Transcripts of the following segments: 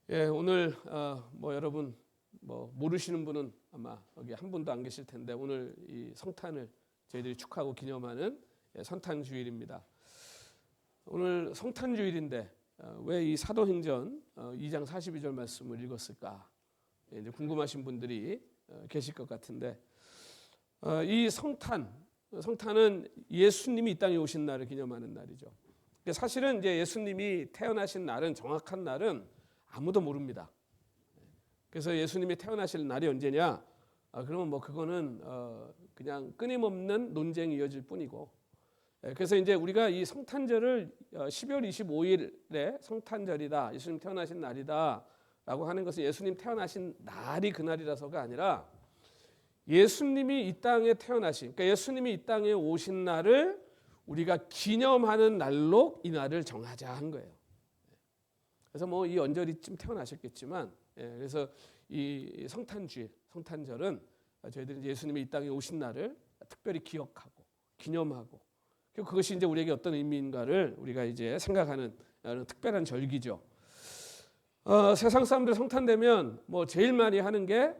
오늘 여러분 모르시는 분은 아마 여기 한 분도 안 계실 텐데 오늘 이 성탄을 저희들이 축하하고 기념하는 성탄 주일입니다. 오늘 성탄 주일인데 왜 이 사도행전 2장 42절 말씀을 읽었을까? 이제 궁금하신 분들이 계실 것 같은데 이 성탄은 예수님이 이 땅에 오신 날을 기념하는 날이죠. 사실은 이제 예수님이 태어나신 날은 정확한 날은 아무도 모릅니다. 그래서 예수님이 태어나실 날이 언제냐? 그러면 그거는 그냥 끊임없는 논쟁이 이어질 뿐이고. 그래서 이제 우리가 이 성탄절을 12월 25일에 성탄절이다, 예수님 태어나신 날이다라고 하는 것은 예수님 태어나신 날이 그 날이라서가 아니라 예수님이 이 땅에 태어나신, 그러니까 예수님이 이 땅에 오신 날을 우리가 기념하는 날로 이 날을 정하자 한 거예요. 그래서 이 언저리쯤 태어나셨겠지만, 그래서 이 성탄주일, 성탄절은 저희들이 예수님이 이 땅에 오신 날을 특별히 기억하고 기념하고, 그것이 이제 우리에게 어떤 의미인가를 우리가 이제 생각하는 특별한 절기죠. 세상 사람들 성탄되면 제일 많이 하는 게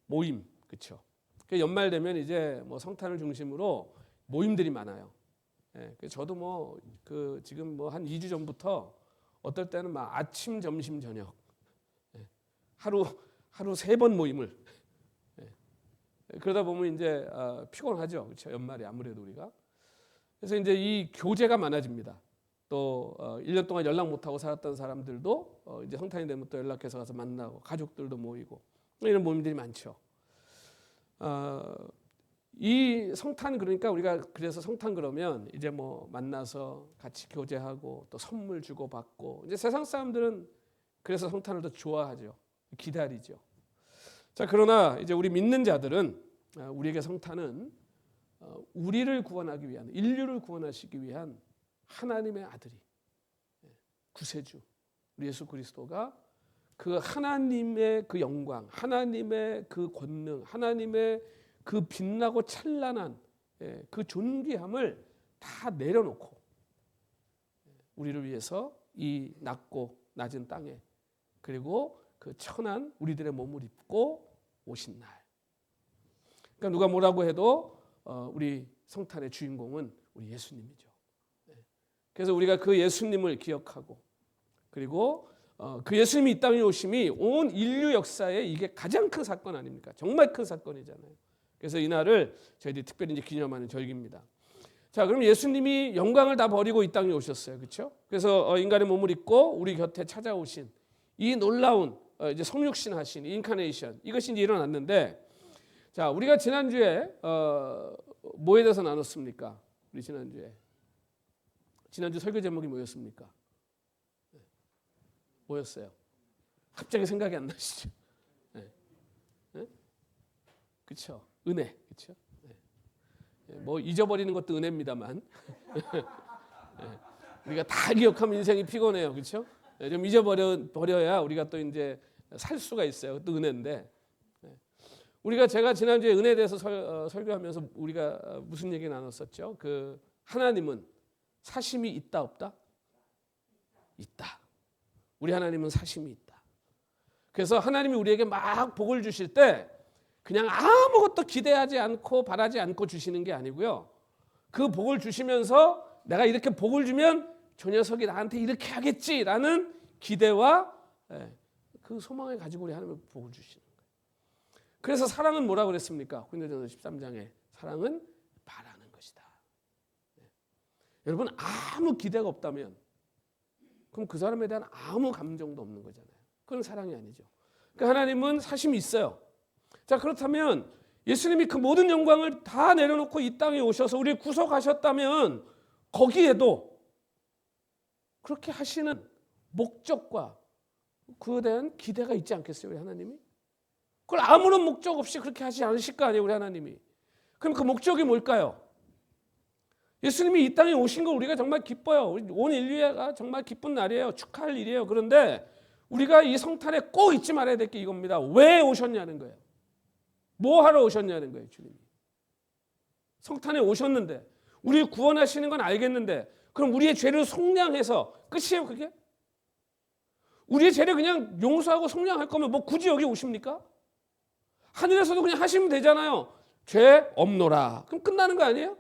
모임, 그렇죠? 연말 되면 이제 성탄을 중심으로 모임들이 많아요. 저도 지금 한 2주 전부터 어떨 때는 막 아침, 점심, 저녁 하루 3번 모임을 그러다 보면 이제 피곤하죠, 그렇죠? 연말에 아무래도 우리가. 그래서 이제 이 교제가 많아집니다. 또 1년 동안 연락 못 하고 살았던 사람들도 이제 성탄이 되면 또 연락해서 가서 만나고 가족들도 모이고 이런 모임들이 많죠. 이 성탄, 그러니까 우리가 그래서 성탄 그러면 이제 만나서 같이 교제하고 또 선물 주고 받고, 이제 세상 사람들은 그래서 성탄을 더 좋아하죠. 기다리죠. 자, 그러나 이제 우리 믿는 자들은 우리에게 성탄은 우리를 구원하기 위한, 인류를 구원하시기 위한 하나님의 아들이, 구세주 우리 예수 그리스도가 그 하나님의 그 영광, 하나님의 그 권능, 하나님의 그 빛나고 찬란한 그 존귀함을 다 내려놓고 우리를 위해서 이 낮고 낮은 땅에, 그리고 그 천한 우리들의 몸을 입고 오신 날. 그러니까 누가 뭐라고 해도 우리 성탄의 주인공은 우리 예수님이죠. 그래서 우리가 그 예수님을 기억하고, 그리고 그 예수님이 이 땅에 오심이 온 인류 역사에 이게 가장 큰 사건 아닙니까? 정말 큰 사건이잖아요. 그래서 이 날을 저희들이 특별히 이제 기념하는 절기입니다. 자, 그럼 예수님이 영광을 다 버리고 이 땅에 오셨어요, 그렇죠? 그래서 인간의 몸을 입고 우리 곁에 찾아오신 이 놀라운 이제 성육신 하신 인카네이션, 이것이 이제 일어났는데, 자, 우리가 지난주에 뭐에 대해서 나눴습니까? 우리 지난주 설교 제목이 뭐였습니까? 뭐였어요? 갑자기 생각이 안 나시죠? 그렇죠? 은혜, 그렇죠? 잊어버리는 것도 은혜입니다만 우리가 다 기억하면 인생이 피곤해요, 그렇죠? 좀 잊어버려야 우리가 또 이제 살 수가 있어요. 또 은혜인데, 제가 지난주에 은혜에 대해서 설교하면서 우리가 무슨 얘기 나눴었죠? 그 하나님은 사심이 있다 없다? 있다. 우리 하나님은 사심이 있다. 그래서 하나님이 우리에게 막 복을 주실 때 그냥 아무것도 기대하지 않고 바라지 않고 주시는 게 아니고요. 그 복을 주시면서 내가 이렇게 복을 주면 저 녀석이 나한테 이렇게 하겠지라는 기대와 그 소망을 가지고 우리 하나님의 복을 주시는 거예요. 그래서 사랑은 뭐라고 그랬습니까? 고린도전서 13장에 사랑은 바라는 것이다. 여러분, 아무 기대가 없다면 그럼 그 사람에 대한 아무 감정도 없는 거잖아요. 그건 사랑이 아니죠. 그러니까 하나님은 사심이 있어요. 자, 그렇다면 예수님이 그 모든 영광을 다 내려놓고 이 땅에 오셔서 우리를 구속하셨다면 거기에도 그렇게 하시는 목적과 그에 대한 기대가 있지 않겠어요, 우리 하나님이? 그걸 아무런 목적 없이 그렇게 하지 않으실 거 아니에요, 우리 하나님이. 그럼 그 목적이 뭘까요? 예수님이 이 땅에 오신 걸 우리가 정말 기뻐요. 온 인류가 정말 기쁜 날이에요. 축하할 일이에요. 그런데 우리가 이 성탄에 꼭 잊지 말아야 될 게 이겁니다. 왜 오셨냐는 거예요. 뭐 하러 오셨냐는 거예요, 주님이. 성탄에 오셨는데, 우리를 구원하시는 건 알겠는데, 그럼 우리의 죄를 속량해서 끝이에요, 그게? 우리의 죄를 그냥 용서하고 속량할 거면 뭐 굳이 여기 오십니까? 하늘에서도 그냥 하시면 되잖아요. 죄 없노라. 그럼 끝나는 거 아니에요?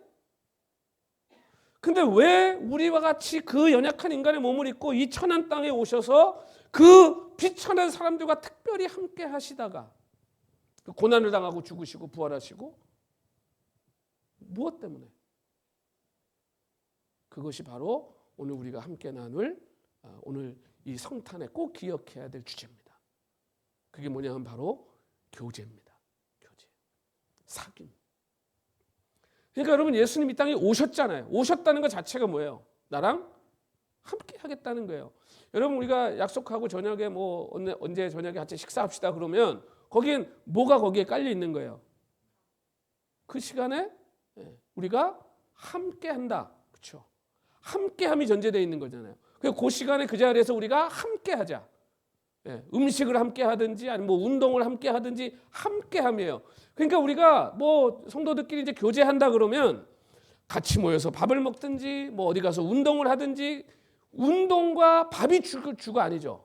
근데 왜 우리와 같이 그 연약한 인간의 몸을 입고 이 천한 땅에 오셔서 그 비천한 사람들과 특별히 함께 하시다가 고난을 당하고 죽으시고 부활하시고 무엇 때문에? 그것이 바로 오늘 우리가 함께 나눌 오늘 이 성탄에 꼭 기억해야 될 주제입니다. 그게 뭐냐면 바로 교제입니다. 교제. 사귐. 그러니까 여러분 예수님 이 땅에 오셨잖아요. 오셨다는 것 자체가 뭐예요? 나랑 함께 하겠다는 거예요. 여러분 우리가 약속하고 저녁에 뭐 언제 저녁에 같이 식사합시다 그러면 거기엔 뭐가 거기에 깔려 있는 거예요? 그 시간에 우리가 함께 한다. 그렇죠? 함께함이 전제되어 있는 거잖아요. 그 시간에 그 자리에서 우리가 함께 하자. 음식을 함께 하든지 아니면 뭐 운동을 함께 하든지 함께함이에요. 그러니까 우리가 뭐 성도들끼리 이제 교제한다 그러면 같이 모여서 밥을 먹든지 뭐 어디 가서 운동을 하든지 운동과 밥이 주가 아니죠.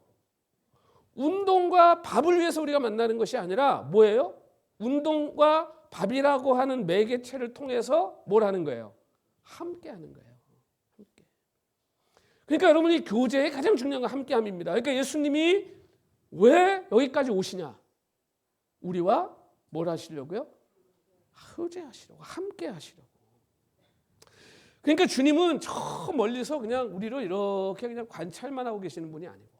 운동과 밥을 위해서 우리가 만나는 것이 아니라 뭐예요? 운동과 밥이라고 하는 매개체를 통해서 뭘 하는 거예요? 함께 하는 거예요. 함께. 그러니까 여러분이 교제의 가장 중요한 건 함께함입니다. 그러니까 예수님이 왜 여기까지 오시냐? 우리와 뭘 하시려고요? 교제하시려고, 함께 하시려고. 그러니까 주님은 저 멀리서 그냥 우리를 이렇게 그냥 관찰만 하고 계시는 분이 아니고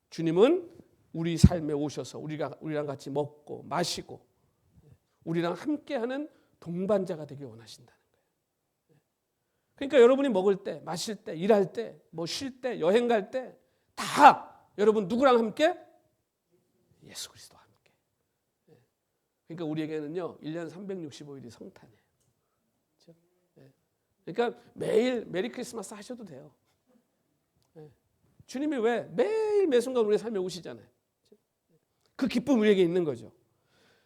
주님은 우리 삶에 오셔서 우리랑 같이 먹고 마시고 우리랑 함께하는 동반자가 되길 원하신다는 거예요. 그러니까 여러분이 먹을 때, 마실 때, 일할 때, 뭐 쉴 때, 여행 갈 때 다 여러분 누구랑 함께? 예수 그리스도와 함께. 그러니까 우리에게는요 1년 365일이 성탄이에요. 그렇죠? 그러니까 매일 메리 크리스마스 하셔도 돼요. 주님이 왜 매일 매 순간 우리의 삶에 오시잖아요. 그 기쁨 우리에게 있는 거죠.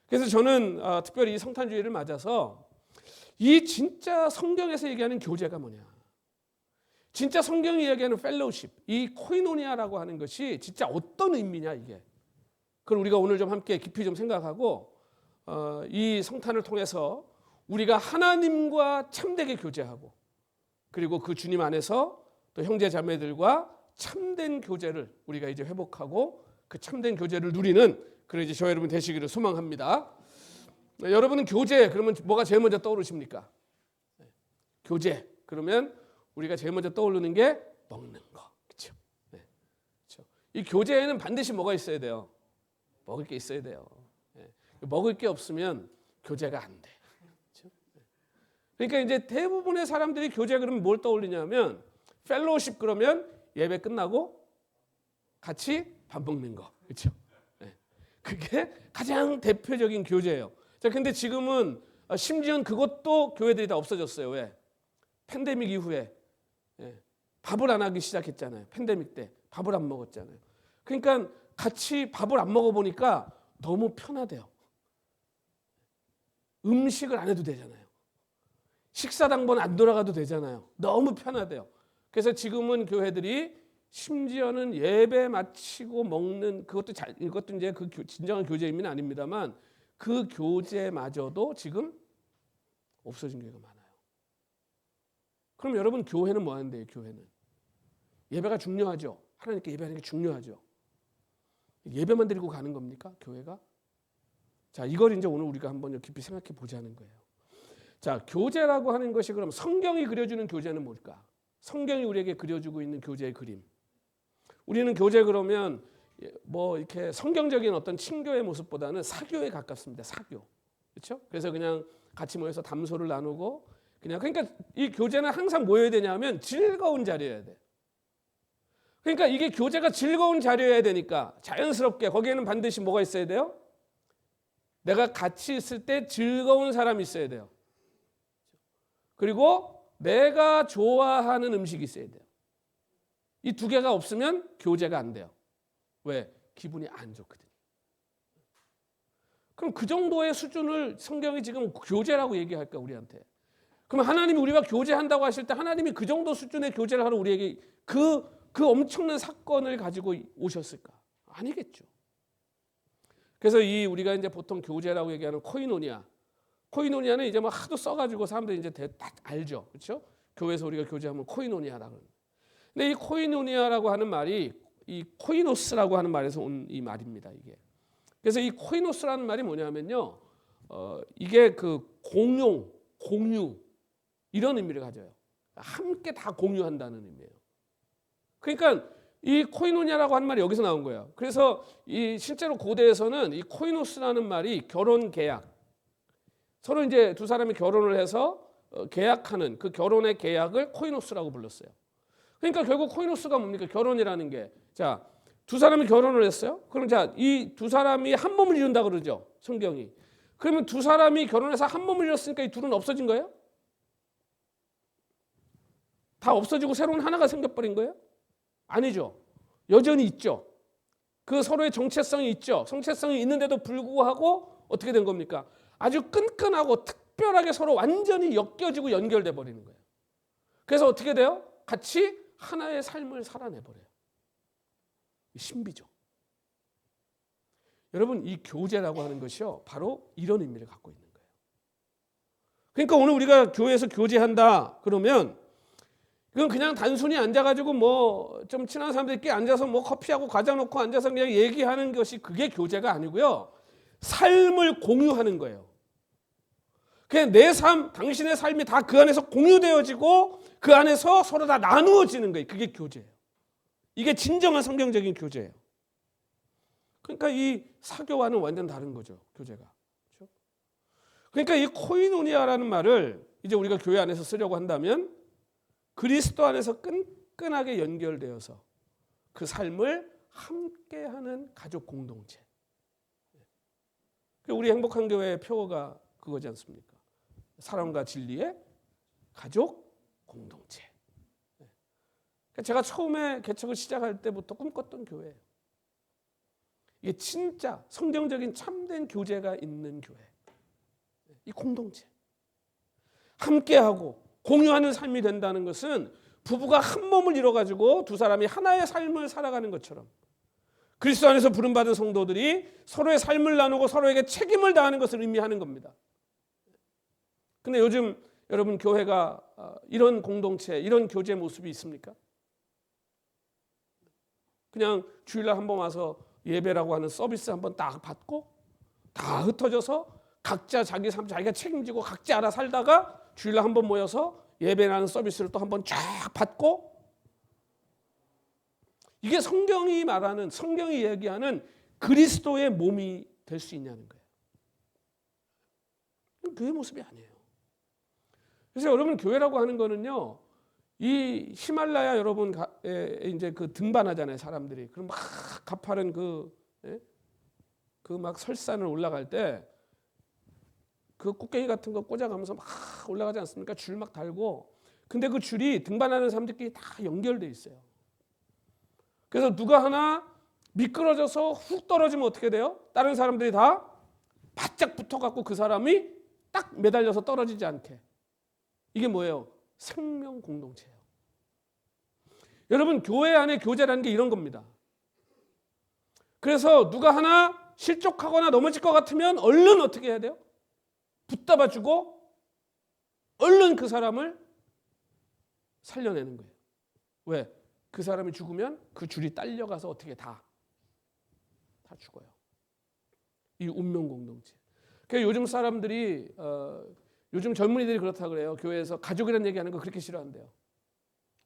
그래서 저는 특별히 이 성탄주의를 맞아서 이 진짜 성경에서 얘기하는 교제가 뭐냐. 진짜 성경이 얘기하는 펠로우십, 이 코이노니아라고 하는 것이 진짜 어떤 의미냐 이게. 그걸 우리가 오늘 좀 함께 깊이 좀 생각하고 이 성탄을 통해서 우리가 하나님과 참되게 교제하고 그리고 그 주님 안에서 또 형제 자매들과 참된 교제를 우리가 이제 회복하고 그 참된 교제를 누리는 그런 이제 저 여러분 되시기를 소망합니다. 여러분은 교제 그러면 뭐가 제일 먼저 떠오르십니까? 교제 그러면 우리가 제일 먼저 떠오르는 게 먹는 거, 그렇죠? 그렇죠? 이 교제에는 반드시 뭐가 있어야 돼요? 먹을 게 있어야 돼요. 먹을 게 없으면 교제가 안 돼. 그렇죠? 그러니까 이제 대부분의 사람들이 교제 그러면 뭘 떠올리냐면 펠로우십 그러면 예배 끝나고 같이 밥 먹는 거, 그렇죠? 그게 가장 대표적인 교제예요. 자, 근데 지금은 심지어는 그것도 교회들이 다 없어졌어요. 왜? 팬데믹 이후에 밥을 안 하기 시작했잖아요. 팬데믹 때 밥을 안 먹었잖아요. 그러니까 같이 밥을 안 먹어보니까 너무 편하대요. 음식을 안 해도 되잖아요. 식사당번 안 돌아가도 되잖아요. 너무 편하대요. 그래서 지금은 교회들이 심지어는 예배 마치고 먹는 이것도 이제 그 진정한 교제 의미는 아닙니다만 그 교제마저도 지금 없어진 경우가 많아요. 그럼 여러분 교회는 뭐 하는데요? 교회는 예배가 중요하죠. 하나님께 예배하는 게 중요하죠. 예배만 드리고 가는 겁니까? 교회가? 자, 이걸 이제 오늘 우리가 한번 깊이 생각해 보자는 거예요. 자, 교제라고 하는 것이 그럼 성경이 그려주는 교제는 뭘까? 성경이 우리에게 그려주고 있는 교제의 그림. 우리는 교제 그러면 뭐 이렇게 성경적인 어떤 친교의 모습보다는 사교에 가깝습니다. 사교. 그렇죠? 그래서 그냥 같이 모여서 담소를 나누고 그러니까 이 교제는 항상 모여야 되냐면 즐거운 자리여야 돼. 그러니까 이게 교제가 즐거운 자리여야 되니까 자연스럽게 거기에는 반드시 뭐가 있어야 돼요? 내가 같이 있을 때 즐거운 사람이 있어야 돼요. 그리고 내가 좋아하는 음식이 있어야 돼요. 이 두 개가 없으면 교제가 안 돼요. 왜? 기분이 안 좋거든요. 그럼 그 정도의 수준을 성경이 지금 교제라고 얘기할까 우리한테? 그럼 하나님이 우리가 교제한다고 하실 때 하나님이 그 정도 수준의 교제를 하러 우리에게 그 그 엄청난 사건을 가지고 오셨을까? 아니겠죠. 그래서 이 우리가 이제 보통 교제라고 얘기하는 코이노니아는 이제 뭐 하도 써가지고 사람들이 이제 다 알죠, 그렇죠? 교회에서 우리가 교제하면 코이노니아라고. 근데 이 코이노니아라고 하는 말이 이 코이노스라고 하는 말에서 온 이 말입니다, 이게. 그래서 이 코이노스라는 말이 뭐냐면요, 이게 그 공유 이런 의미를 가져요. 함께 다 공유한다는 의미예요. 그러니까 이 코이노니아라고 하는 말이 여기서 나온 거예요. 그래서 이 실제로 고대에서는 이 코이노스라는 말이 결혼 계약, 서로 이제 두 사람이 결혼을 해서 계약하는 그 결혼의 계약을 코이노스라고 불렀어요. 그러니까 결국 코이노스가 뭡니까? 결혼이라는 게, 자, 두 사람이 결혼을 했어요. 그럼 자, 이 두 사람이 한 몸을 이룬다 그러죠, 성경이. 그러면 두 사람이 결혼해서 한 몸을 이뤘으니까 이 둘은 없어진 거예요? 다 없어지고 새로운 하나가 생겨버린 거예요? 아니죠. 여전히 있죠. 그 서로의 정체성이 있죠. 정체성이 있는데도 불구하고 어떻게 된 겁니까? 아주 끈끈하고 특별하게 서로 완전히 엮여지고 연결돼 버리는 거예요. 그래서 어떻게 돼요? 같이 하나의 삶을 살아내버려요. 신비죠. 여러분, 이 교제라고 하는 것이요, 바로 이런 의미를 갖고 있는 거예요. 그러니까 오늘 우리가 교회에서 교제한다 그러면 이건 그냥 단순히 앉아가지고 뭐 좀 친한 사람들끼리 앉아서 뭐 커피하고 과자 놓고 앉아서 그냥 얘기하는 것이 그게 교제가 아니고요, 삶을 공유하는 거예요. 그냥 내 삶, 당신의 삶이 다 그 안에서 공유되어지고 그 안에서 서로 다 나누어지는 거예요. 그게 교제예요. 이게 진정한 성경적인 교제예요. 그러니까 이 사교와는 완전 다른 거죠, 교제가. 그렇죠? 그러니까 이 코이노니아라는 말을 이제 우리가 교회 안에서 쓰려고 한다면 그리스도 안에서 끈끈하게 연결되어서 그 삶을 함께하는 가족 공동체. 우리 행복한 교회의 표어가 그거지 않습니까? 사랑과 진리의 가족 공동체. 제가 처음에 개척을 시작할 때부터 꿈꿨던 교회예요. 이게 진짜 성경적인 참된 교제가 있는 교회. 이 공동체. 함께하고 공유하는 삶이 된다는 것은 부부가 한 몸을 이뤄가지고 두 사람이 하나의 삶을 살아가는 것처럼 그리스도 안에서 부름받은 성도들이 서로의 삶을 나누고 서로에게 책임을 다하는 것을 의미하는 겁니다. 근데 요즘 여러분 교회가 이런 공동체, 이런 교제 모습이 있습니까? 그냥 주일날 한번 와서 예배라고 하는 서비스 한번 딱 받고 다 흩어져서 각자 자기 삶 자기가 책임지고 각자 알아 살다가 주일날 한번 모여서 예배라는 서비스를 또 한번 쫙 받고, 이게 성경이 말하는, 성경이 얘기하는 그리스도의 몸이 될 수 있냐는 거예요. 교회 모습이 아니에요. 그래서 여러분 교회라고 하는 거는요, 이 히말라야 여러분 이제 그 등반하잖아요, 사람들이. 그럼 막 가파른 그 막 설산을 올라갈 때 그 꽃게기 같은 거 꽂아가면서 막 올라가지 않습니까? 줄 막 달고. 근데 그 줄이 등반하는 사람들끼리 다 연결돼 있어요. 그래서 누가 하나 미끄러져서 훅 떨어지면 어떻게 돼요? 다른 사람들이 다 바짝 붙어갖고 그 사람이 딱 매달려서 떨어지지 않게. 이게 뭐예요? 생명 공동체예요. 여러분 교회 안에 교제라는 게 이런 겁니다. 그래서 누가 하나 실족하거나 넘어질 것 같으면 얼른 어떻게 해야 돼요? 붙잡아주고 얼른 그 사람을 살려내는 거예요. 왜? 그 사람이 죽으면 그 줄이 딸려가서 어떻게 다 죽어요. 이 운명 공동체. 그러니까 요즘 사람들이 요즘 젊은이들이 그렇다 그래요. 교회에서 가족이라는 얘기하는 거 그렇게 싫어한대요.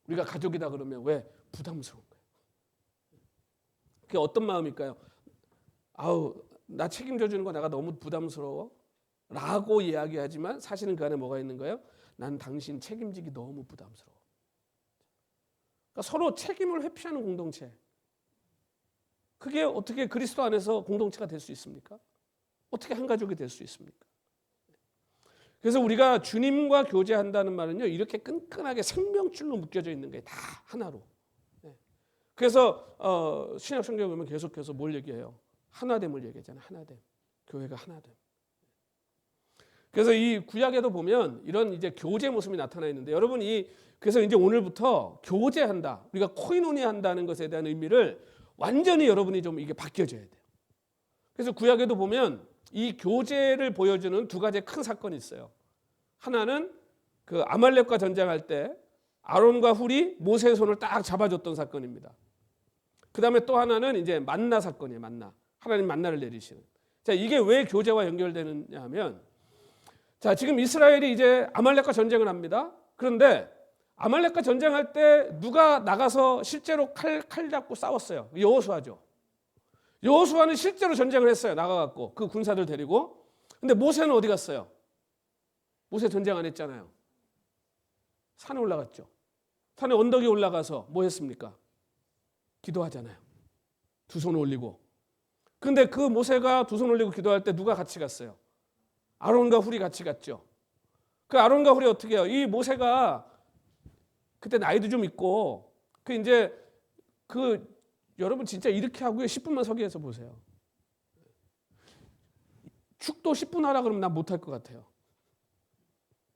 우리가 가족이다 그러면 왜? 부담스러운 거예요. 그게 어떤 마음일까요? 아우, 나 책임져 주는 거 내가 너무 부담스러워 라고 이야기하지만 사실은 그 안에 뭐가 있는 거예요? 난 당신 책임지기 너무 부담스러워. 그러니까 서로 책임을 회피하는 공동체. 그게 어떻게 그리스도 안에서 공동체가 될 수 있습니까? 어떻게 한 가족이 될 수 있습니까? 그래서 우리가 주님과 교제한다는 말은요, 이렇게 끈끈하게 생명줄로 묶여져 있는 게 다 하나로. 그래서 신약 성경에 보면 계속해서 뭘 얘기해요? 하나됨을 얘기하잖아요. 하나됨. 교회가 하나됨. 그래서 이 구약에도 보면 이런 이제 교제 모습이 나타나 있는데 여러분 그래서 이제 오늘부터 교제한다. 우리가 코이노니아 한다는 것에 대한 의미를 완전히 여러분이 좀 이게 바뀌어져야 돼요. 그래서 구약에도 보면 이 교제를 보여주는 두 가지의 큰 사건이 있어요. 하나는 그 아말렉과 전쟁할 때 아론과 훌이 모세의 손을 딱 잡아줬던 사건입니다. 그 다음에 또 하나는 이제 만나 사건이에요. 만나. 하나님 만나를 내리시는. 자, 이게 왜 교제와 연결되느냐 하면 자, 지금 이스라엘이 이제 아말렉과 전쟁을 합니다. 그런데 아말렉과 전쟁할 때 누가 나가서 실제로 칼 잡고 싸웠어요. 여호수아죠. 여호수아는 실제로 전쟁을 했어요. 나가갖고 그 군사들 데리고. 근데 모세는 어디 갔어요? 모세 전쟁 안 했잖아요. 산에 올라갔죠. 산에 언덕에 올라가서 뭐 했습니까? 기도하잖아요. 두 손 올리고. 근데 그 모세가 두 손 올리고 기도할 때 누가 같이 갔어요? 아론과 훌이 같이 갔죠. 그 아론과 훌이 어떻게 해요? 이 모세가 그때 나이도 좀 있고 여러분 진짜 이렇게 하고요. 10분만 서기 해서 보세요. 축도 10분 하라 그러면 난 못할 것 같아요.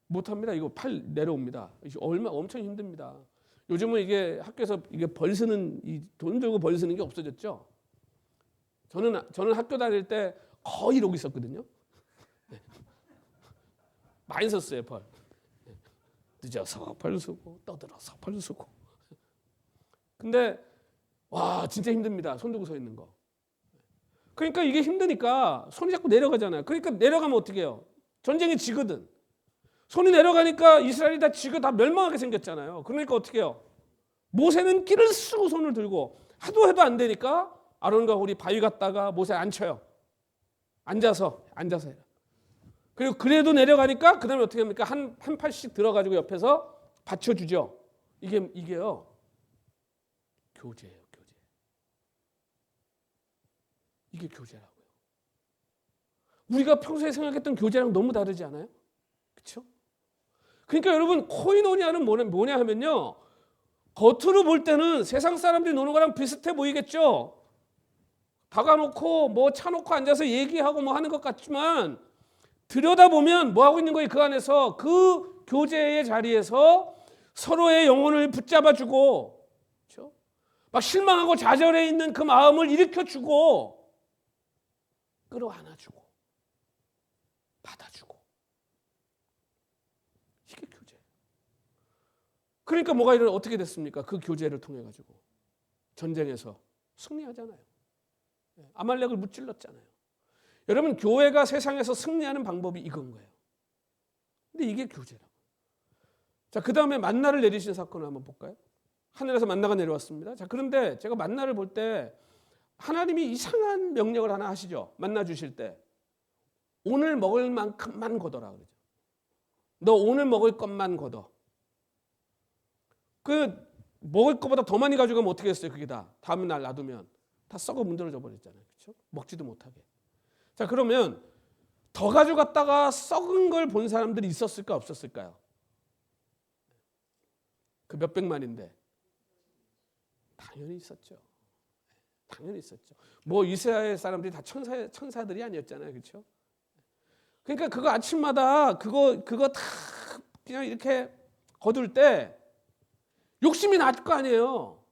못합니다. 이거 팔 내려옵니다. 엄청 힘듭니다. 요즘은 이게 학교에서 이게 돈 들고 벌 쓰는 게 없어졌죠. 저는 학교 다닐 때 거의 이러고 있었거든요. 많이 썼어요, 벌. 늦어서 벌 쓰고 떠들어서 벌 쓰고. 근데 와 진짜 힘듭니다. 손 들고 서 있는 거. 그러니까 이게 힘드니까 손이 자꾸 내려가잖아요. 그러니까 내려가면 어떻게 해요? 전쟁이 지거든. 손이 내려가니까 이스라엘이 다 지고 다 멸망하게 생겼잖아요. 그러니까 어떻게 해요? 모세는 끼를 쓰고 손을 들고 하도 해도 안 되니까 아론과 훌이 바위 갔다가 모세 앉혀요. 앉아서 해요. 그리고 그래도 내려가니까 그 다음에 어떻게 합니까? 한 팔씩 들어가지고 옆에서 받쳐주죠. 이게요. 교제예요. 교제. 이게 교제라고요. 우리가 평소에 생각했던 교제랑 너무 다르지 않아요? 그렇죠? 그러니까 여러분 코이노니아는 뭐냐 하면요. 겉으로 볼 때는 세상 사람들이 노는 거랑 비슷해 보이겠죠. 다가놓고 뭐 차놓고 앉아서 얘기하고 뭐 하는 것 같지만 들여다보면 뭐 하고 있는 거예요? 그 안에서 그 교제의 자리에서 서로의 영혼을 붙잡아주고 그렇죠? 막 실망하고 좌절해 있는 그 마음을 일으켜주고 끌어안아주고 받아주고 이게 교제. 그러니까 어떻게 됐습니까? 그 교제를 통해 가지고 전쟁에서 승리하잖아요. 아말렉을 무찔렀잖아요. 여러분 교회가 세상에서 승리하는 방법이 이건 거예요. 근데 이게 교제라고. 자, 그 다음에 만나를 내리신 사건을 한번 볼까요? 하늘에서 만나가 내려왔습니다. 자, 그런데 제가 만나를 볼 때 하나님이 이상한 명령을 하나 하시죠. 만나 주실 때 오늘 먹을 만큼만 거둬라 그러죠. 너 오늘 먹을 것만 거둬. 그 먹을 것보다 더 많이 가져가면 어떻게 했어요? 그게 다 다음 날 놔두면 다 썩어 문드러져 버렸잖아요. 그렇죠? 먹지도 못하게. 자, 그러면 더 가져갔다가 썩은 걸 본 사람들이 있었을까 없었을까요? 그 몇백만인데 당연히 있었죠. 당연히 있었죠. 뭐 이스라엘 사람들이 다 천사들이 아니었잖아요. 그렇죠? 그러니까 그거 아침마다 그거 다 그냥 이렇게 거둘 때 욕심이 날 거 아니에요.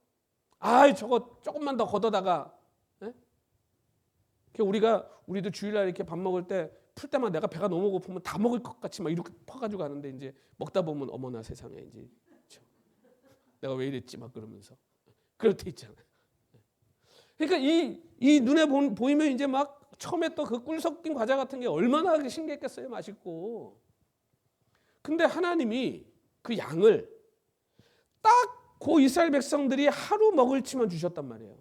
저거 조금만 더 걷어다가 우리도 주일날 이렇게 밥 먹을 때 풀 때마다 내가 배가 너무 고프면 다 먹을 것 같이 막 이렇게 퍼가지고 가는데 이제 먹다 보면 어머나 세상에 이제 내가 왜 이랬지 막 그러면서 그럴 때 있잖아요. 그러니까 이 눈에 보이면 이제 막 처음에 또 그 꿀 섞인 과자 같은 게 얼마나 신기했겠어요. 맛있고. 근데 하나님이 그 양을 딱 그 이스라엘 백성들이 하루 먹을치만 주셨단 말이에요.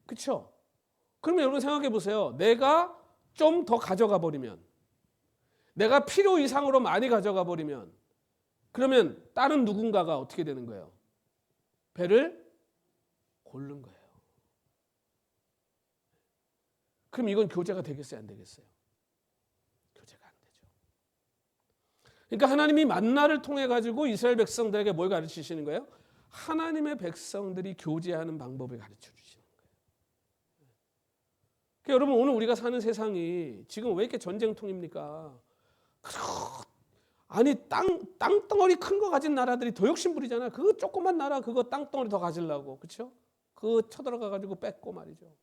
그렇죠? 그러면 여러분 생각해 보세요. 내가 좀 더 가져가 버리면, 내가 필요 이상으로 많이 가져가 버리면, 그러면 다른 누군가가 어떻게 되는 거예요? 배를 고른 거예요. 그럼 이건 교제가 되겠어요? 안 되겠어요? 교제가 안 되죠. 그러니까 하나님이 만나를 통해 가지고 이스라엘 백성들에게 뭘 가르치시는 거예요? 하나님의 백성들이 교제하는 방법을 가르쳐 주시는 거예요. 그러니까 여러분 오늘 우리가 사는 세상이 지금 왜 이렇게 전쟁통입니까? 아니 땅덩어리 큰 거 가진 나라들이 더 욕심부리잖아. 그 조그만 나라 그거 땅덩어리 더 가지려고. 그렇죠? 그거 쳐들어가 가지고 뺏고 말이죠.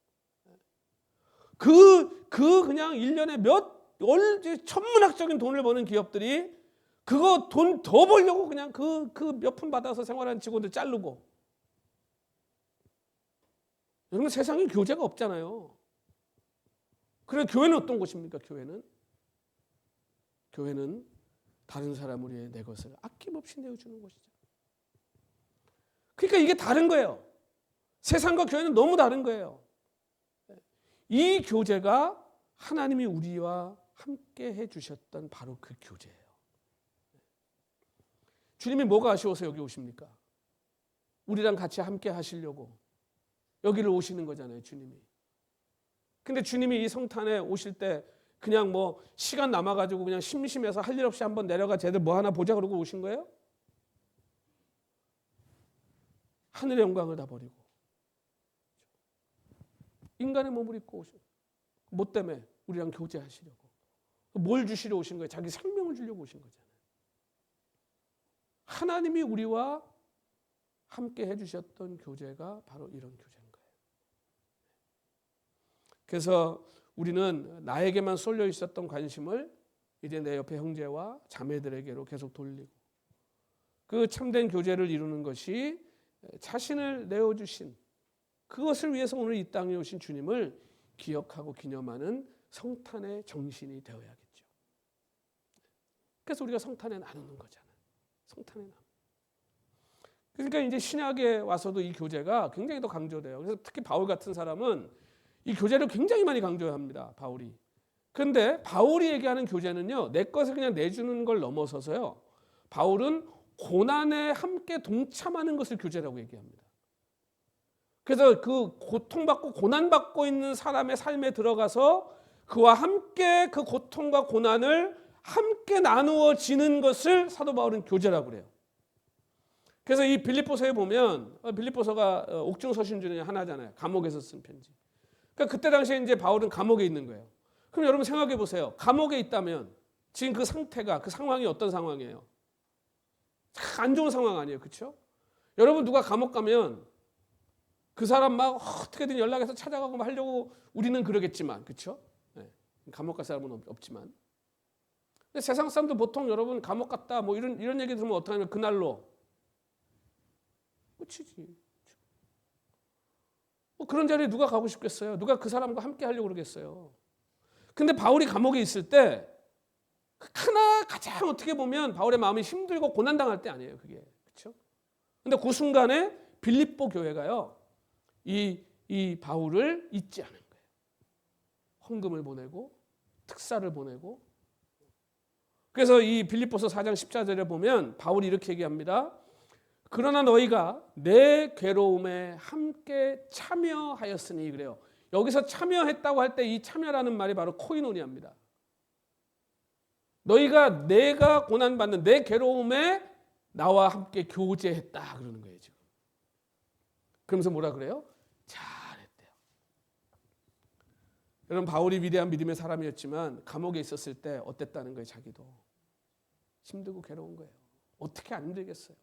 그냥 1년에 천문학적인 돈을 버는 기업들이 그거 돈 더 벌려고 그냥 그 몇 푼 받아서 생활하는 직원들 자르고. 여러분 세상에 교제가 없잖아요. 그래 교회는 어떤 곳입니까? 교회는 다른 사람을 위해 내 것을 아낌없이 내어주는 곳이죠. 그러니까 이게 다른 거예요. 세상과 교회는 너무 다른 거예요. 이 교제가 하나님이 우리와 함께 해주셨던 바로 그 교제예요. 주님이 뭐가 아쉬워서 여기 오십니까? 우리랑 같이 함께 하시려고 여기를 오시는 거잖아요, 주님이. 근데 주님이 이 성탄에 오실 때 그냥 뭐 시간 남아가지고 그냥 심심해서 할 일 없이 한번 내려가 쟤들 뭐 하나 보자 그러고 오신 거예요? 하늘의 영광을 다 버리고 인간의 몸을 입고 오신. 뭐 때문에? 우리랑 교제하시려고. 뭘 주시러 오신 거예요? 자기 생명을 주려고 오신 거잖아요. 하나님이 우리와 함께 해주셨던 교제가 바로 이런 교제인 거예요. 그래서 우리는 나에게만 쏠려 있었던 관심을 이제 내 옆에 형제와 자매들에게로 계속 돌리고 그 참된 교제를 이루는 것이 자신을 내어주신 그것을 위해서 오늘 이 땅에 오신 주님을 기억하고 기념하는 성탄의 정신이 되어야겠죠. 그래서 우리가 성탄에 나누는 거잖아요. 성탄에 나누는. 그러니까 이제 신약에 와서도 이 교제가 굉장히 더 강조돼요. 그래서 특히 바울 같은 사람은 이 교제를 굉장히 많이 강조합니다. 바울이. 그런데 바울이 얘기하는 교제는요. 내 것을 그냥 내주는 걸 넘어서서요. 바울은 고난에 함께 동참하는 것을 교제라고 얘기합니다. 그래서 그 고통받고 고난받고 있는 사람의 삶에 들어가서 그와 함께 그 고통과 고난을 함께 나누어지는 것을 사도 바울은 교제라고 그래요. 그래서 이 빌립보서에 보면 빌립보서가 옥중 서신 중에 하나잖아요. 감옥에서 쓴 편지. 그러니까 그때 당시에 이제 바울은 감옥에 있는 거예요. 그럼 여러분 생각해 보세요. 감옥에 있다면 지금 그 상태가 그 상황이 어떤 상황이에요? 안 좋은 상황 아니에요, 그렇죠? 여러분 누가 감옥 가면 그 사람 막 어떻게든 연락해서 찾아가고 막 하려고 우리는 그러겠지만, 그렇죠? 네. 감옥 갈 사람은 없지만. 근데 세상 사람들 보통 여러분 감옥 갔다 뭐 이런 얘기 들으면 어떻게 하냐면 그날로 끝이지. 뭐 그런 자리에 누가 가고 싶겠어요? 누가 그 사람과 함께 하려고 그러겠어요? 근데 바울이 감옥에 있을 때 가장 어떻게 보면 바울의 마음이 힘들고 고난당할 때 아니에요, 그게. 그렇죠? 근데 그 순간에 빌립보 교회가요. 이 바울을 잊지 않은 거예요. 헌금을 보내고 특사를 보내고. 그래서 이 빌립보서 4장 14절에 보면 바울이 이렇게 얘기합니다. 그러나 너희가 내 괴로움에 함께 참여하였으니 그래요. 여기서 참여했다고 할 때 이 참여라는 말이 바로 코이노니아입니다. 너희가 내가 고난받는 내 괴로움에 나와 함께 교제했다 그러는 거예요 지금. 그러면서 뭐라 그래요? 잘했대요. 여러분 바울이 위대한 믿음의 사람이었지만 감옥에 있었을 때 어땠다는 거예요. 자기도 힘들고 괴로운 거예요. 어떻게 안 힘들겠어요.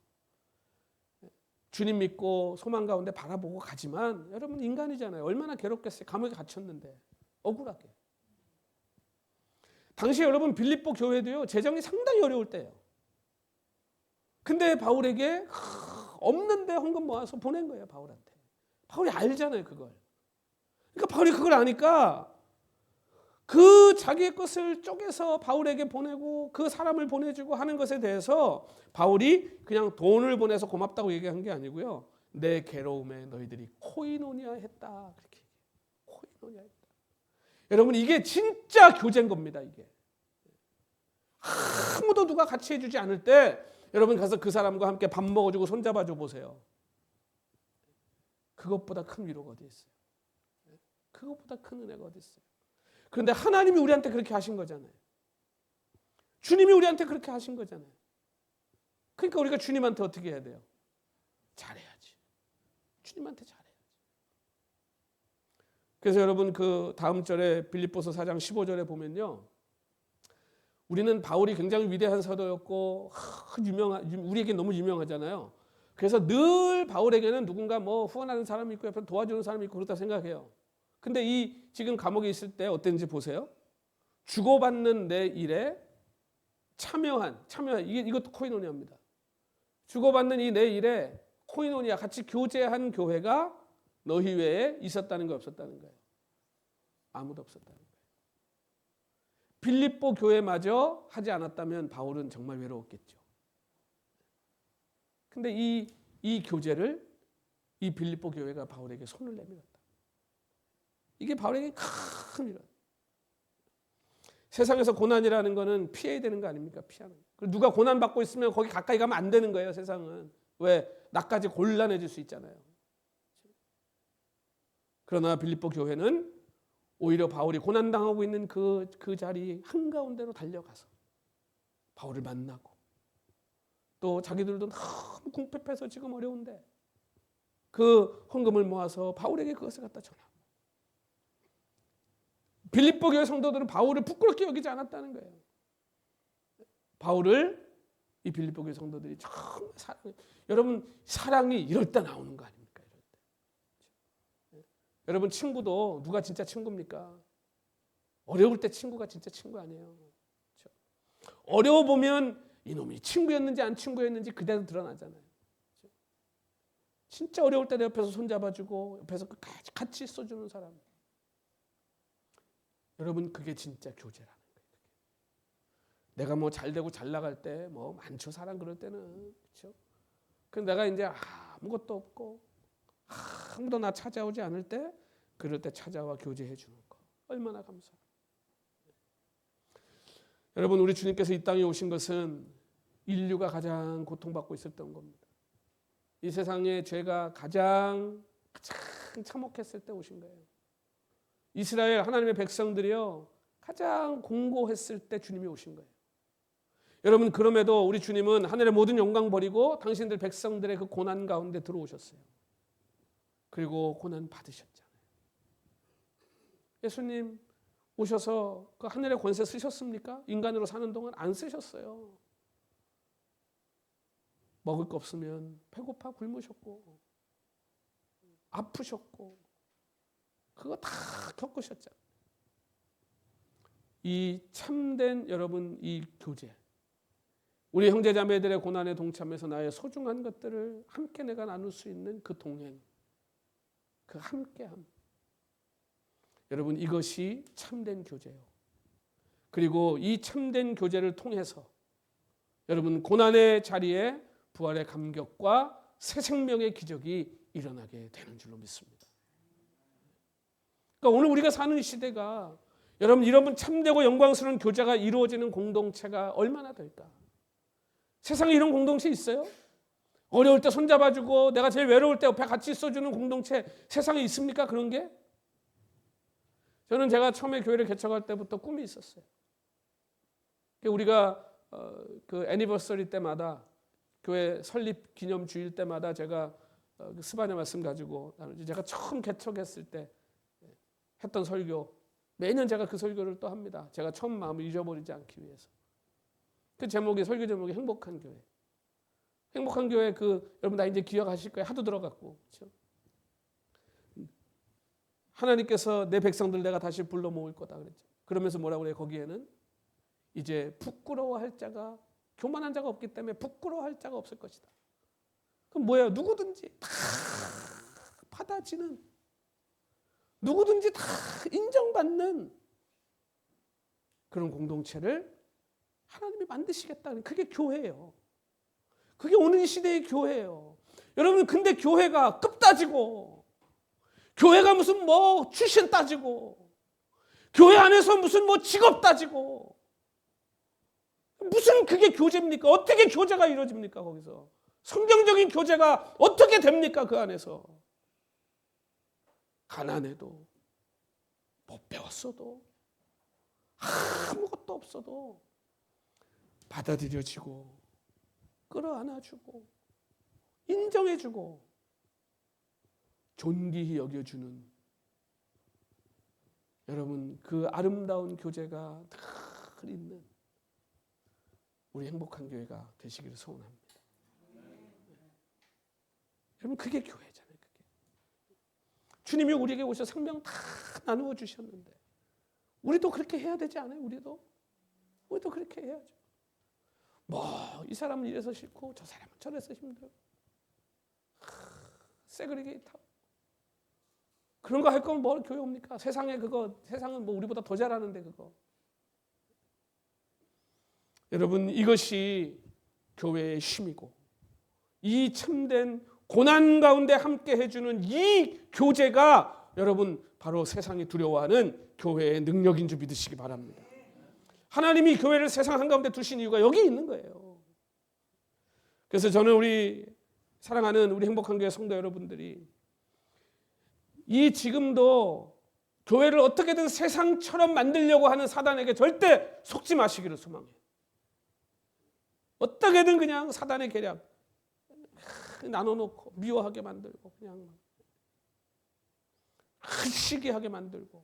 주님 믿고 소망 가운데 바라보고 가지만 여러분 인간이잖아요. 얼마나 괴롭겠어요. 감옥에 갇혔는데 억울하게. 당시에 여러분 빌립보 교회도요. 재정이 상당히 어려울 때예요. 근데 바울에게 없는데 헌금 모아서 보낸 거예요. 바울한테. 바울이 알잖아요. 그걸. 그러니까 바울이 그걸 아니까 그 자기의 것을 쪼개서 바울에게 보내고 그 사람을 보내주고 하는 것에 대해서 바울이 그냥 돈을 보내서 고맙다고 얘기한 게 아니고요. 내 괴로움에 너희들이 코이노니아 했다. 그렇게 코이노니아 했다. 여러분 이게 진짜 교제인 겁니다. 이게. 아무도 누가 같이 해주지 않을 때 여러분 가서 그 사람과 함께 밥 먹어주고 손잡아줘 보세요. 그것보다 큰 위로가 어디 있어요? 그것보다 큰 은혜가 어디 있어요? 그런데 하나님이 우리한테 그렇게 하신 거잖아요. 주님이 우리한테 그렇게 하신 거잖아요. 그러니까 우리가 주님한테 어떻게 해야 돼요? 잘해야지. 주님한테 잘해야지. 그래서 여러분 그 다음 절에 빌립보서 4장 15절에 보면요. 우리는 바울이 굉장히 위대한 사도였고 우리에게 너무 유명하잖아요. 그래서 늘 바울에게는 누군가 뭐 후원하는 사람이 있고 옆에 도와주는 사람이 있고 그렇다 생각해요. 근데 이 지금 감옥에 있을 때 어땠는지 보세요. 주고받는 내 일에 참여한 이것도 코이노니아입니다. 주고받는 이 내 일에 코이노니아 같이 교제한 교회가 너희 외에 있었다는 거 없었다는 거예요. 아무도 없었다는 거예요. 빌립보 교회마저 하지 않았다면 바울은 정말 외로웠겠죠. 근데 이 교제를 이 빌립보 교회가 바울에게 손을 내밀었다. 이게 바울에게 큰 일. 세상에서 고난이라는 거는 피해야 되는 거 아닙니까? 피하는. 누가 고난 받고 있으면 거기 가까이 가면 안 되는 거예요. 세상은. 왜? 나까지 곤란해질 수 있잖아요. 그러나 빌립보 교회는 오히려 바울이 고난당하고 있는 그 자리 한가운데로 달려가서 바울을 만나고 또 자기들도 너무 궁핍해서 지금 어려운데 그 헌금을 모아서 바울에게 그것을 갖다 전하고 빌립보 교회 성도들은 바울을 부끄럽게 여기지 않았다는 거예요. 바울을 이 빌립보 교회 성도들이 정말 사랑해요. 여러분 사랑이 이럴 때 나오는 거 아닙니까? 이럴 때. 여러분 친구도 누가 진짜 친구입니까? 어려울 때 친구가 진짜 친구 아니에요. 그렇죠? 어려워 보면 이놈이 친구였는지 안 친구였는지 그대로 드러나잖아요. 그렇죠? 진짜 어려울 때 내 옆에서 손잡아주고 옆에서 같이 있어주는 사람. 여러분 그게 진짜 교제라는 거예요. 내가 뭐 잘되고 잘 나갈 때 뭐 많죠 사람 그럴 때는 그렇죠. 근데 내가 이제 아무것도 없고 아무도 나 찾아오지 않을 때 그럴 때 찾아와 교제해 주는 거 얼마나 감사해요. 여러분 우리 주님께서 이 땅에 오신 것은 인류가 가장 고통받고 있었던 겁니다. 이 세상에 죄가 가장 참혹했을 때 오신 거예요. 이스라엘 하나님의 백성들이요 가장 공고했을 때 주님이 오신 거예요. 여러분 그럼에도 우리 주님은 하늘의 모든 영광 버리고 당신들 백성들의 그 고난 가운데 들어오셨어요. 그리고 고난 받으셨잖아요. 예수님 오셔서 그 하늘의 권세 쓰셨습니까? 인간으로 사는 동안 안 쓰셨어요. 먹을 거 없으면 배고파 굶으셨고 아프셨고 그거 다 겪으셨잖아요. 이 참된 여러분 이 교제 우리 형제자매들의 고난에 동참해서 나의 소중한 것들을 함께 내가 나눌 수 있는 그 동행 그 함께함 여러분 이것이 참된 교제예요. 그리고 이 참된 교제를 통해서 여러분 고난의 자리에 부활의 감격과 새 생명의 기적이 일어나게 되는 줄로 믿습니다. 그러니까 오늘 우리가 사는 시대가 여러분 이런 참되고 영광스러운 교제가 이루어지는 공동체가 얼마나 될까? 세상에 이런 공동체 있어요? 어려울 때 손잡아주고 내가 제일 외로울 때 옆에 같이 있어주는 공동체 세상에 있습니까? 그런 게? 저는 제가 처음에 교회를 개척할 때부터 꿈이 있었어요. 우리가 그 애니버서리 때마다 교회 설립 기념 주일 때마다 제가 스바냐 말씀 가지고 제가 처음 개척했을 때 했던 설교 매년 제가 그 설교를 또 합니다. 제가 처음 마음을 잊어버리지 않기 위해서. 그 제목이 설교 제목이 행복한 교회. 행복한 교회 여러분 나 이제 기억하실 거예요. 하도 들어갔고 그렇죠? 하나님께서 내 백성들 내가 다시 불러 모을 거다 그랬죠. 그러면서 뭐라고 그래요? 거기에는 이제 부끄러워할 자가 교만한 자가 없기 때문에 부끄러워할 자가 없을 것이다. 그럼 뭐예요? 누구든지 다 받아지는 누구든지 다 인정받는 그런 공동체를 하나님이 만드시겠다는 그게 교회예요. 그게 오늘 이 시대의 교회예요. 여러분 근데 교회가 급 따지고 교회가 무슨 뭐 출신 따지고 교회 안에서 무슨 뭐 직업 따지고 무슨 그게 교제입니까? 어떻게 교제가 이루어집니까? 거기서 성경적인 교제가 어떻게 됩니까? 그 안에서 가난해도 못 배웠어도 아무것도 없어도 받아들여지고 끌어안아주고 인정해주고 존귀히 여겨주는 여러분 그 아름다운 교제가 늘 있는 우리 행복한 교회가 되시기를 소원합니다. 여러분 그게 교회잖아요. 그게. 주님이 우리에게 오셔서 생명 다 나누어 주셨는데 우리도 그렇게 해야 되지 않아요? 우리도 그렇게 해야죠. 이 사람은 이래서 싫고 저 사람은 저래서 힘들어. 세그리게이터. 그런 거 할 거면 뭘 교회 옵니까? 세상은 뭐 우리보다 더 잘하는데 그거. 여러분 이것이 교회의 힘이고 이 참된 고난 가운데 함께 해주는 이 교제가 여러분 바로 세상이 두려워하는 교회의 능력인 줄 믿으시기 바랍니다. 하나님이 교회를 세상 한가운데 두신 이유가 여기 있는 거예요. 그래서 저는 우리 사랑하는 우리 행복한 교회 성도 여러분들이 이 지금도 교회를 어떻게든 세상처럼 만들려고 하는 사단에게 절대 속지 마시기를 소망해요. 어떻게든 그냥 사단의 계략 나눠놓고 미워하게 만들고 그냥 시기하게 만들고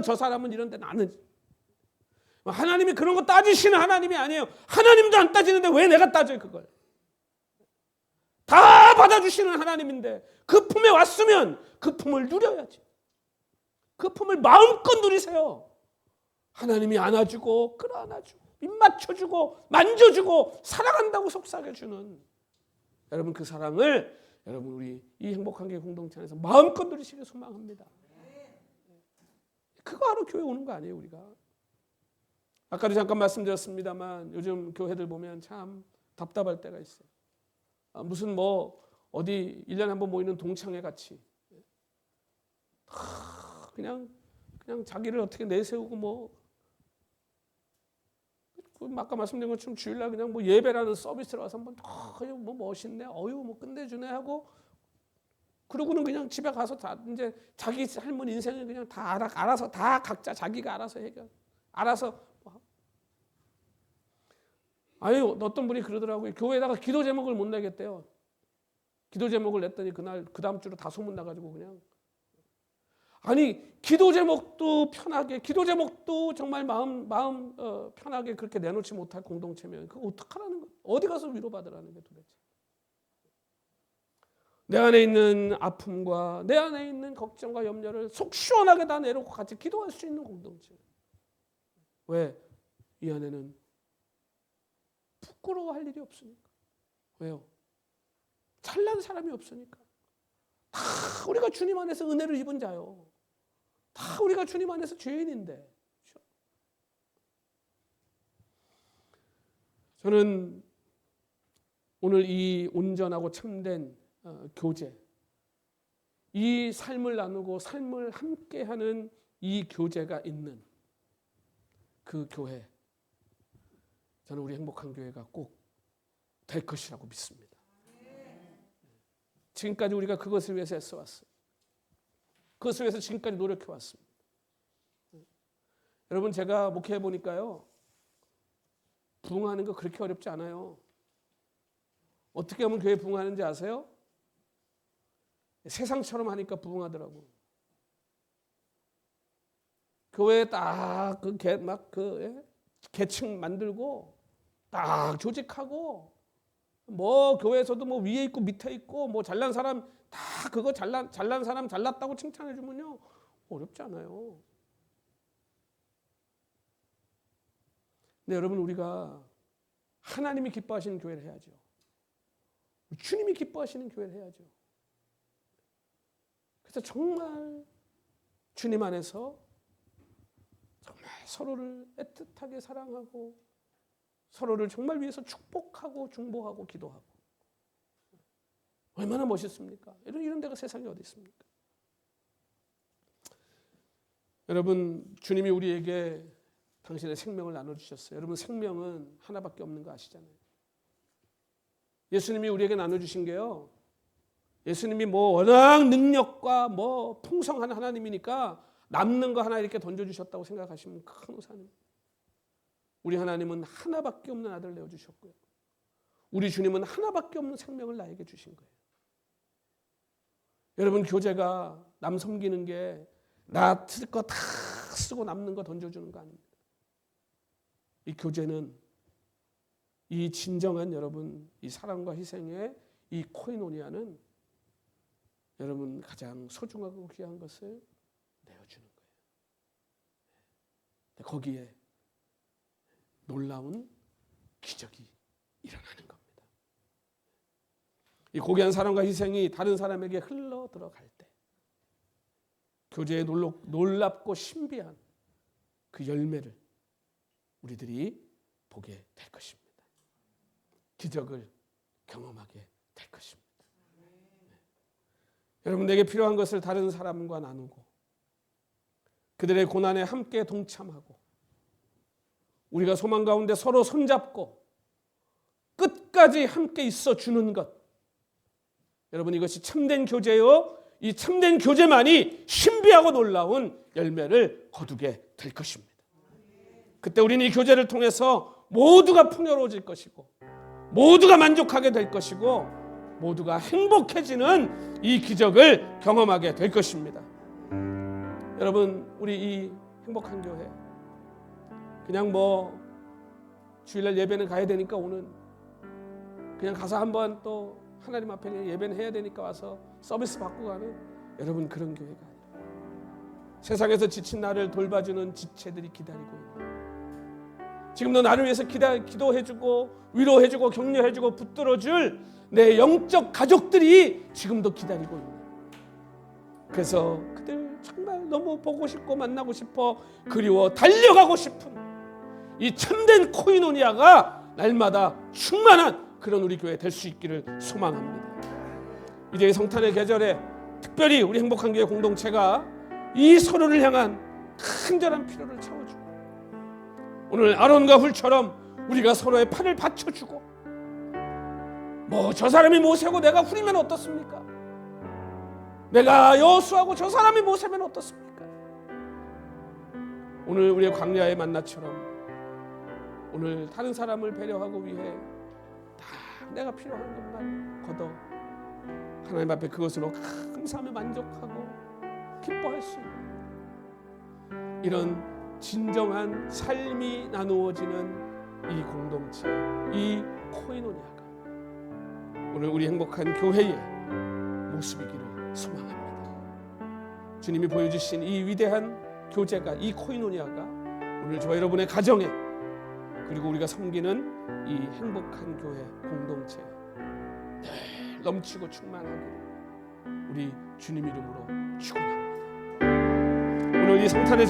저 사람은 이런데 나는 하나님이 그런 거 따지시는 하나님이 아니에요. 하나님도 안 따지는데 왜 내가 따져요 그걸. 다 받아주시는 하나님인데 그 품에 왔으면 그 품을 누려야지. 그 품을 마음껏 누리세요. 하나님이 안아주고 끌어안아주고 입맞춰주고 만져주고 사랑한다고 속삭여주는 여러분 그 사랑을 여러분 우리 이 행복한 교회 공동체 안에서 마음껏 누리시길 소망합니다. 그거 하러 교회 오는 거 아니에요 우리가. 아까도 잠깐 말씀드렸습니다만 요즘 교회들 보면 참 답답할 때가 있어요. 무슨 뭐 어디 1년에 한 번 모이는 동창회 같이 그냥 자기를 어떻게 내세우고 뭐 아까 말씀드린 것처럼 주일날 그냥 뭐 예배라는 서비스를 와서 한번 뭐 멋있네, 뭐 끝내주네 하고 그러고는 그냥 집에 가서 다 이제 자기 삶은 인생을 그냥 다 알아서 다 각자 자기가 알아서 해결, 알아서. 어떤 분이 그러더라고요. 교회에다가 기도 제목을 못 내겠대요. 기도 제목을 냈더니 그날 그 다음 주로 다 소문 나가지고 그냥. 기도 제목도 편하게, 기도 제목도 정말 마음 편하게 그렇게 내놓지 못할 공동체면 그거 어떡하라는 거야? 어디 가서 위로받으라는 게 도대체? 내 안에 있는 아픔과 내 안에 있는 걱정과 염려를 속 시원하게 다 내놓고 같이 기도할 수 있는 공동체. 왜? 이 안에는 부끄러워할 일이 없으니까. 왜요? 잘난 사람이 없으니까. 다 우리가 주님 안에서 은혜를 입은 자요. 다 우리가 주님 안에서 죄인인데. 저는 오늘 이 온전하고 참된 교제, 이 삶을 나누고 삶을 함께하는 이 교제가 있는 그 교회, 저는 우리 행복한 교회가 꼭 될 것이라고 믿습니다. 지금까지 우리가 그것을 위해서 애써왔어요. 그것을 위해서 지금까지 노력해왔습니다. 여러분 제가 목회해 보니까요, 부흥하는 거 그렇게 어렵지 않아요. 어떻게 하면 교회 부흥하는지 아세요? 세상처럼 하니까 부흥하더라고. 교회에 딱 계층 만들고 딱 조직하고 뭐 교회에서도 뭐 위에 있고 밑에 있고 뭐 잘난 사람 다 그거 잘난 사람 잘났다고 칭찬해 주면요 어렵지 않아요. 근데 여러분 우리가 하나님이 기뻐하시는 교회를 해야죠. 주님이 기뻐하시는 교회를 해야죠. 그래서 정말 주님 안에서 정말 서로를 애틋하게 사랑하고 서로를 정말 위해서 축복하고 중보하고 기도하고 얼마나 멋있습니까? 이런 데가 세상에 어디 있습니까? 여러분 주님이 우리에게 당신의 생명을 나눠주셨어요. 여러분 생명은 하나밖에 없는 거 아시잖아요. 예수님이 우리에게 나눠주신 게요, 예수님이 뭐 워낙 능력과 뭐 풍성한 하나님이니까 남는 거 하나 이렇게 던져주셨다고 생각하시면 큰 오산입니다. 우리 하나님은 하나밖에 없는 아들을 내어주셨고요, 우리 주님은 하나밖에 없는 생명을 나에게 주신 거예요. 여러분 교제가 남 섬기는 게 나 쓸 거 다 쓰고 남는 거 던져주는 거 아닙니다. 이 교제는 이 진정한 여러분 이 사랑과 희생의 이 코이노니아는 여러분 가장 소중하고 귀한 것을 내어주는 거예요. 거기에 놀라운 기적이 일어나는 겁니다. 이 고귀한 사랑과 희생이 다른 사람에게 흘러 들어갈 때 교제의 놀랍고 신비한 그 열매를 우리들이 보게 될 것입니다. 기적을 경험하게 될 것입니다. 여러분, 내게 필요한 것을 다른 사람과 나누고 그들의 고난에 함께 동참하고 우리가 소망 가운데 서로 손잡고 끝까지 함께 있어 주는 것, 여러분, 이것이 참된 교제요, 이 참된 교제만이 신비하고 놀라운 열매를 거두게 될 것입니다. 그때 우리는 이 교제를 통해서 모두가 풍요로워질 것이고 모두가 만족하게 될 것이고 모두가 행복해지는 이 기적을 경험하게 될 것입니다. 여러분, 우리 이 행복한 교회 그냥 뭐 주일날 예배는 가야 되니까 오는, 그냥 가서 한번 또 하나님 앞에 예배는 해야 되니까 와서 서비스 받고 가는 여러분 그런 교회가 아니라 세상에서 지친 나를 돌봐주는 지체들이 기다리고 있는, 지금도 나를 위해서 기도해주고 위로해주고 격려해주고 붙들어줄 내 영적 가족들이 지금도 기다리고 있는, 그래서 그들 정말 너무 보고 싶고 만나고 싶어 그리워 달려가고 싶은 이 참된 코이노니아가 날마다 충만한 그런 우리 교회 될 수 있기를 소망합니다. 이제 성탄의 계절에 특별히 우리 행복한 교회 공동체가 이 서로를 향한 간절한 필요를 채워주고 오늘 아론과 훌처럼 우리가 서로의 팔을 받쳐주고, 뭐 저 사람이 모세고 내가 훌이면 어떻습니까? 내가 여호수아고 저 사람이 모세면 어떻습니까? 오늘 우리의 광야의 만나처럼 오늘 다른 사람을 배려하고 위해 다 내가 필요한 것만 걷어 하나님 앞에 그것으로 감사하며 만족하고 기뻐할 수 있는 이런 진정한 삶이 나누어지는 이 공동체, 이 코이노니아가 오늘 우리 행복한 교회의 모습이기를 소망합니다. 주님이 보여주신 이 위대한 교제가, 이 코이노니아가 오늘 저와 여러분의 가정에 그리고 우리가 섬기는 이 행복한 교회 공동체 늘 넘치고 충만하기를 우리 주님 이름으로 축원합니다. 오늘 이 성탄의